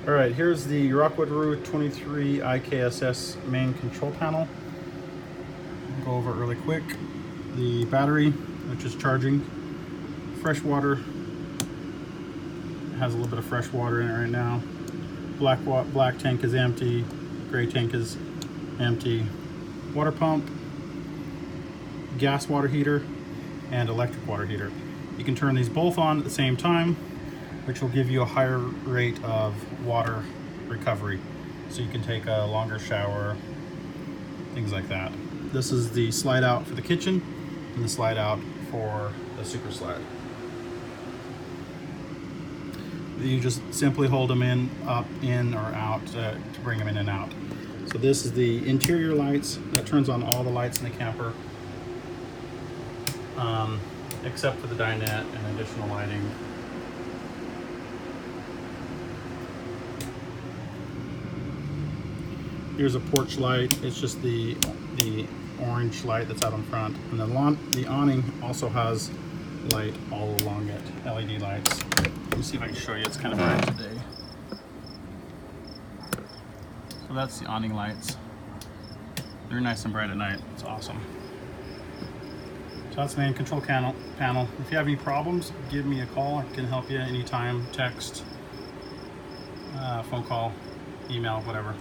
All right, here's the RockWood ROO 23 IKSS main control panel. I'll go over it really quick. The battery, which is charging, fresh water. It has a little bit of fresh water in it right now. Black tank is empty, gray tank is empty. Water pump, gas water heater, and electric water heater. You can turn these both on at the same time, which will give you a higher rate of water recovery. So you can take a longer shower, things like that. This is the slide out for the kitchen and the slide out for the super slide. You just simply hold them in, up, in, or out to bring them in and out. So this is the interior lights. That turns on all the lights in the camper, except for the dinette and additional lighting. Here's a porch light. It's just the orange light that's out in front. And the awning also has light all along it, LED lights. Let me see if I can show you. It's kind of bright today. So that's the awning lights. They're nice and bright at night. It's awesome. So that's the main control panel. If you have any problems, give me a call. I can help you anytime. Text, phone call, email, whatever.